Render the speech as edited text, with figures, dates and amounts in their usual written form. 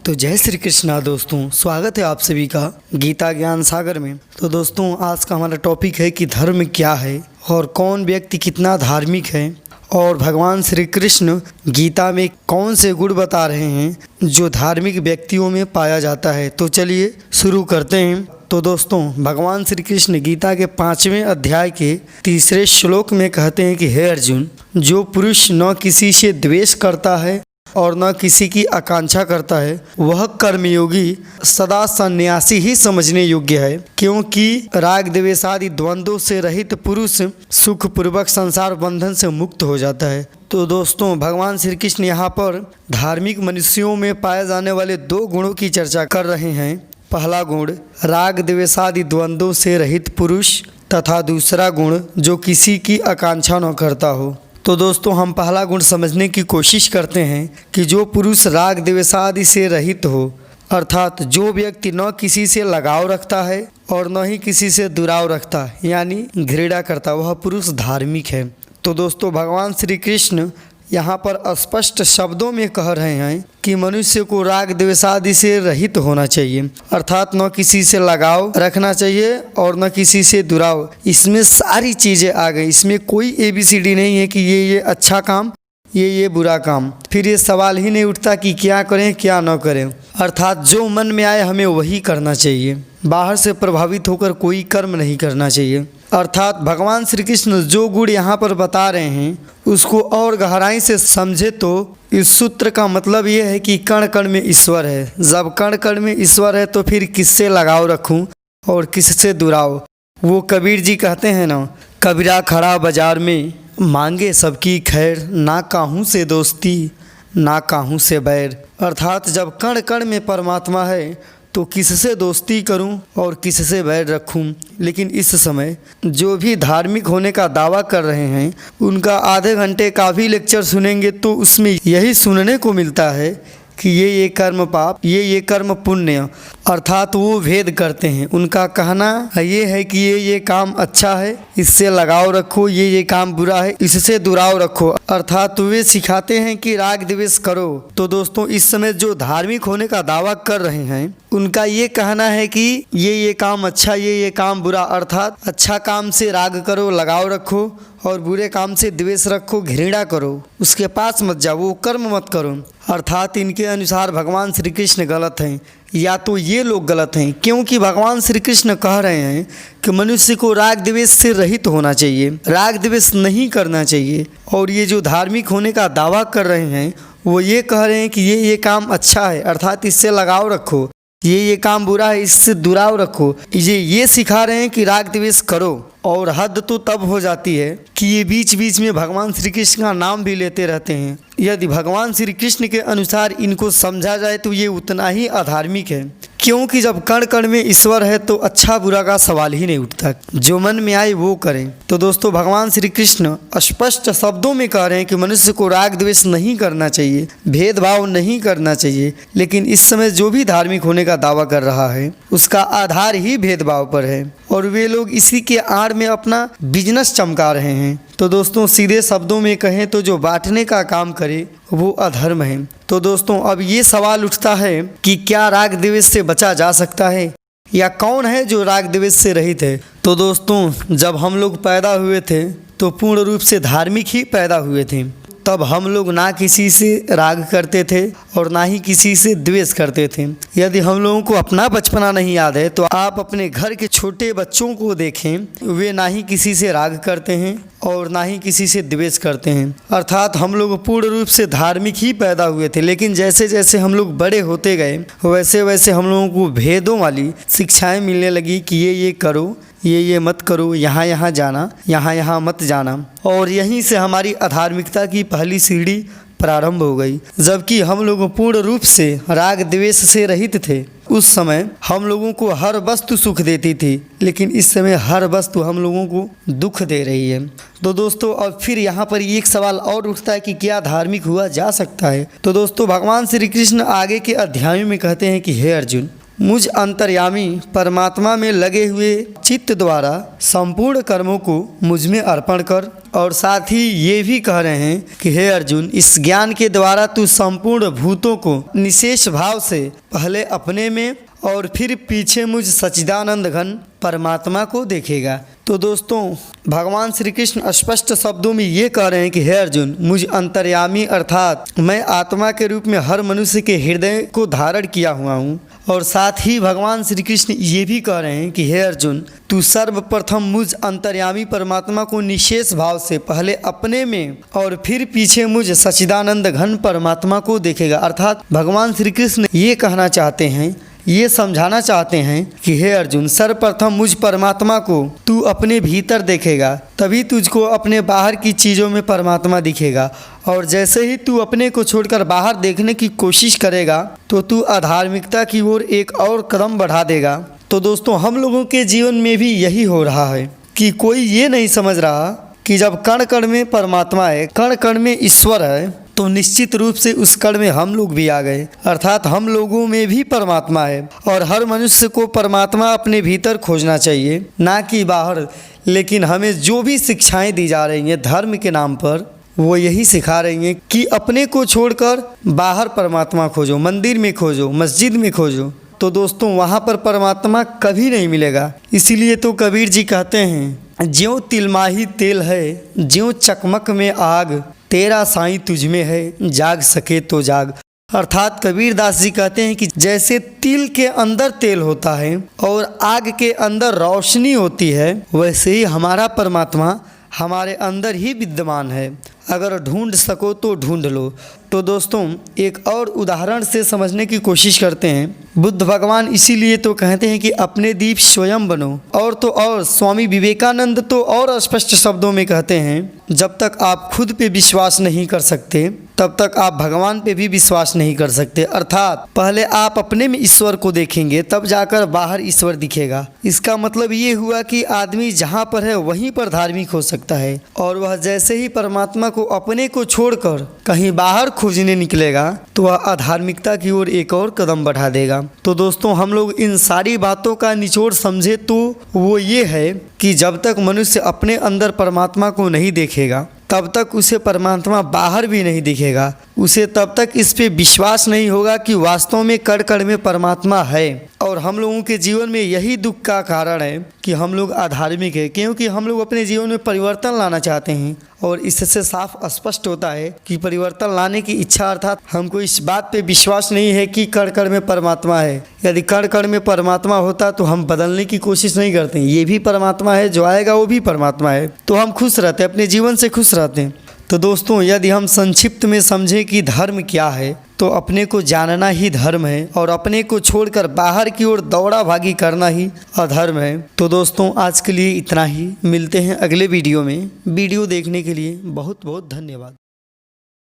तो जय श्री कृष्णा दोस्तों, स्वागत है आप सभी का गीता ज्ञान सागर में। तो दोस्तों, आज का हमारा टॉपिक है कि धर्म क्या है और कौन व्यक्ति कितना धार्मिक है, और भगवान श्री कृष्ण गीता में कौन से गुण बता रहे हैं जो धार्मिक व्यक्तियों में पाया जाता है। तो चलिए शुरू करते हैं। तो दोस्तों, भगवान श्री कृष्ण गीता के 5वें अध्याय के 3 श्लोक में कहते हैं कि हे अर्जुन, जो पुरुष न किसी से द्वेष करता है और न किसी की आकांक्षा करता है, वह कर्मयोगी सदा सन्यासी ही समझने योग्य है, क्योंकि राग द्वेषादि द्वंद्वों से रहित पुरुष सुखपूर्वक संसार बंधन से मुक्त हो जाता है। तो दोस्तों, भगवान श्री कृष्ण यहाँ पर धार्मिक मनुष्यों में पाए जाने वाले 2 गुणों की चर्चा कर रहे हैं। पहला गुण राग द्वेषादि द्वंद्वों से रहित पुरुष, तथा दूसरा गुण जो किसी की आकांक्षा न करता हो। तो दोस्तों, हम पहला गुण समझने की कोशिश करते हैं कि जो पुरुष राग द्वेषादि से रहित हो, अर्थात जो व्यक्ति न किसी से लगाव रखता है और न ही किसी से दुराव रखता, यानी घृणा करता, वह पुरुष धार्मिक है। तो दोस्तों, भगवान श्री कृष्ण यहाँ पर स्पष्ट शब्दों में कह रहे हैं कि मनुष्य को राग द्वेषादि से रहित होना चाहिए, अर्थात न किसी से लगाव रखना चाहिए और न किसी से दुराव। इसमें सारी चीज़ें आ गई, इसमें कोई ABCD नहीं है कि ये अच्छा काम, ये बुरा काम। फिर ये सवाल ही नहीं उठता कि क्या करें क्या न करें, अर्थात जो मन में आए हमें वही करना चाहिए। बाहर से प्रभावित होकर कोई कर्म नहीं करना चाहिए। अर्थात भगवान श्री कृष्ण जो गुण यहाँ पर बता रहे हैं उसको और गहराई से समझे तो इस सूत्र का मतलब ये है कि कण कण में ईश्वर है। जब कण कण में ईश्वर है तो फिर किससे लगाव रखूं और किससे दुराव। वो कबीर जी कहते हैं ना, कबीरा खड़ा बाजार में मांगे सबकी खैर, ना काहूँ से दोस्ती ना काहूँ से बैर। अर्थात जब कण कण में परमात्मा है तो किससे दोस्ती करूं और किससे बैर रखूं। लेकिन इस समय जो भी धार्मिक होने का दावा कर रहे हैं उनका आधे घंटे का भी लेक्चर सुनेंगे तो उसमें यही सुनने को मिलता है कि ये कर्म पाप, ये कर्म पुण्य, अर्थात वो भेद करते हैं। उनका कहना ये है कि ये काम अच्छा है, इससे लगाव रखो, ये काम बुरा है, इससे दुराव रखो, अर्थात वे सिखाते हैं कि राग द्वेष करो। तो दोस्तों, इस समय जो धार्मिक होने का दावा कर रहे हैं उनका ये कहना है कि ये काम अच्छा, ये काम बुरा, अर्थात अच्छा काम से राग करो, लगाव रखो, और बुरे काम से द्वेष रखो, घृणा करो, उसके पास मत जाओ, वो कर्म मत करो। अर्थात इनके अनुसार भगवान श्री कृष्ण गलत हैं, या तो ये लोग गलत हैं, क्योंकि भगवान श्री कृष्ण कह रहे हैं कि मनुष्य को राग द्वेष से रहित होना चाहिए, राग द्वेष नहीं करना चाहिए। और ये जो धार्मिक होने का दावा कर रहे हैं वो ये कह रहे हैं कि ये काम अच्छा है, अर्थात इससे लगाव रखो, ये काम बुरा है, इससे दुराव रखो। ये सिखा रहे हैं कि राग द्वेष करो। और हद तो तब हो जाती है कि ये बीच बीच में भगवान श्री कृष्ण का नाम भी लेते रहते हैं। यदि भगवान श्री कृष्ण के अनुसार इनको समझा जाए तो ये उतना ही अधार्मिक है, क्योंकि जब कण कण में ईश्वर है तो अच्छा बुरा का सवाल ही नहीं उठता, जो मन में आए वो करें। तो दोस्तों, भगवान श्री कृष्ण स्पष्ट शब्दों में कह रहे हैं कि मनुष्य को राग द्वेष नहीं करना चाहिए, भेदभाव नहीं करना चाहिए। लेकिन इस समय जो भी धार्मिक होने का दावा कर रहा है उसका आधार ही भेदभाव पर है, और वे लोग इसी के आड़ में अपना बिजनेस चमका रहे हैं। तो दोस्तों, सीधे शब्दों में कहें तो जो बांटने का काम करे वो अधर्म है। तो दोस्तों, अब ये सवाल उठता है कि क्या राग द्वेष से बचा जा सकता है, या कौन है जो राग द्वेष से रहित है। तो दोस्तों, जब हम लोग पैदा हुए थे तो पूर्ण रूप से धार्मिक ही पैदा हुए थे। तब हम लोग ना किसी से राग करते थे और ना ही किसी से द्वेष करते थे। यदि हम लोगों को अपना बचपना नहीं याद है तो आप अपने घर के छोटे बच्चों को देखें, वे ना ही किसी से राग करते हैं और ना ही किसी से द्वेष करते हैं। अर्थात हम लोग पूर्ण रूप से धार्मिक ही पैदा हुए थे। लेकिन जैसे जैसे हम लोग बड़े होते गए वैसे वैसे हम लोगों को भेदों वाली शिक्षाएं मिलने लगी कि ये करो, ये मत करो, यहाँ जाना, यहाँ मत जाना। और यहीं से हमारी अधार्मिकता की पहली सीढ़ी प्रारंभ हो गई। जबकि हम लोग पूर्ण रूप से राग द्वेष से रहित थे। उस समय हम लोगों को हर वस्तु सुख देती थी, लेकिन इस समय हर वस्तु हम लोगों को दुख दे रही है। तो दोस्तों, अब फिर यहाँ पर एक सवाल और उठता है कि क्या धार्मिक हुआ जा सकता है। तो दोस्तों, भगवान श्री कृष्ण आगे के अध्यायों में कहते हैं कि हे अर्जुन, मुझ अंतर्यामी परमात्मा में लगे हुए चित्त द्वारा संपूर्ण कर्मों को मुझ में अर्पण कर। और साथ ही ये भी कह रहे हैं कि हे अर्जुन, इस ज्ञान के द्वारा तू संपूर्ण भूतों को निशेष भाव से पहले अपने में और फिर पीछे मुझ सच्चिदानंद घन परमात्मा को देखेगा। तो दोस्तों, भगवान श्री कृष्ण स्पष्ट शब्दों में ये कह रहे हैं कि हे अर्जुन, मुझ अंतर्यामी अर्थात मैं आत्मा के रूप में हर मनुष्य के हृदय को धारण किया हुआ हूँ। और साथ ही भगवान श्री कृष्ण ये भी कह रहे हैं कि हे अर्जुन, तू सर्वप्रथम मुझ अंतर्यामी परमात्मा को निशेष भाव से पहले अपने में और फिर पीछे मुझ सच्चिदानंद घन परमात्मा को देखेगा। अर्थात भगवान श्री कृष्ण ये कहना चाहते हैं, ये समझाना चाहते हैं कि हे अर्जुन, सर्वप्रथम मुझ परमात्मा को तू अपने भीतर देखेगा, तभी तुझको अपने बाहर की चीज़ों में परमात्मा दिखेगा। और जैसे ही तू अपने को छोड़कर बाहर देखने की कोशिश करेगा तो तू अधार्मिकता की ओर एक और कदम बढ़ा देगा। तो दोस्तों, हम लोगों के जीवन में भी यही हो रहा है कि कोई ये नहीं समझ रहा कि जब कण कण में परमात्मा है, कण कण में ईश्वर है, तो निश्चित रूप से उस कण में हम लोग भी आ गए। अर्थात हम लोगों में भी परमात्मा है और हर मनुष्य को परमात्मा अपने भीतर खोजना चाहिए, ना कि बाहर। लेकिन हमें जो भी शिक्षाएं दी जा रही हैं धर्म के नाम पर, वो यही सिखा रही हैं कि अपने को छोड़कर बाहर परमात्मा खोजो, मंदिर में खोजो, मस्जिद में खोजो। तो दोस्तों, वहाँ पर परमात्मा कभी नहीं मिलेगा। इसीलिए तो कबीर जी कहते हैं, ज्यों तिलमाही तेल है, ज्यों चकमक में आग, तेरा साईं तुझ में है, जाग सके तो जाग। अर्थात कबीर दास जी कहते हैं कि जैसे तिल के अंदर तेल होता है और आग के अंदर रोशनी होती है, वैसे ही हमारा परमात्मा हमारे अंदर ही विद्यमान है। अगर ढूंढ सको तो ढूंढ लो। तो दोस्तों, एक और उदाहरण से समझने की कोशिश करते हैं। बुद्ध भगवान इसीलिए तो कहते हैं कि अपने दीप स्वयं बनो। और तो और स्वामी विवेकानंद तो और स्पष्ट शब्दों में कहते हैं, जब तक आप खुद पे विश्वास नहीं कर सकते तब तक आप भगवान पे भी विश्वास नहीं कर सकते। अर्थात पहले आप अपने में ईश्वर को देखेंगे, तब जाकर बाहर ईश्वर दिखेगा। इसका मतलब ये हुआ कि आदमी जहाँ पर है वहीं पर धार्मिक हो सकता है, और वह जैसे ही परमात्मा को अपने को छोड़कर कहीं बाहर खोजने निकलेगा तो वह अधार्मिकता की ओर एक और कदम बढ़ा देगा। तो दोस्तों, हम लोग इन सारी बातों का निचोड़ समझे तो वो ये है कि जब तक मनुष्य अपने अंदर परमात्मा को नहीं देखेगा तब तक उसे परमात्मा बाहर भी नहीं दिखेगा। उसे तब तक इस पे विश्वास नहीं होगा कि वास्तव में कण कण में परमात्मा है। और हम लोगों के जीवन में यही दुख का कारण है कि हम लोग अधार्मिक है, क्योंकि हम लोग अपने जीवन में परिवर्तन लाना चाहते हैं। और इससे साफ स्पष्ट होता है कि परिवर्तन लाने की इच्छा, अर्थात हमको इस बात पे विश्वास नहीं है कि कण कण में परमात्मा है। यदि कण कण में परमात्मा होता तो हम बदलने की कोशिश नहीं करते। ये भी परमात्मा है, जो आएगा वो भी परमात्मा है, तो हम खुश रहते हैं, अपने जीवन से खुश रहते हैं। तो दोस्तों, यदि हम संक्षिप्त में समझें कि धर्म क्या है, तो अपने को जानना ही धर्म है और अपने को छोड़कर बाहर की ओर दौड़ा भागी करना ही अधर्म है। तो दोस्तों, आज के लिए इतना ही। मिलते हैं अगले वीडियो में। वीडियो देखने के लिए बहुत बहुत धन्यवाद।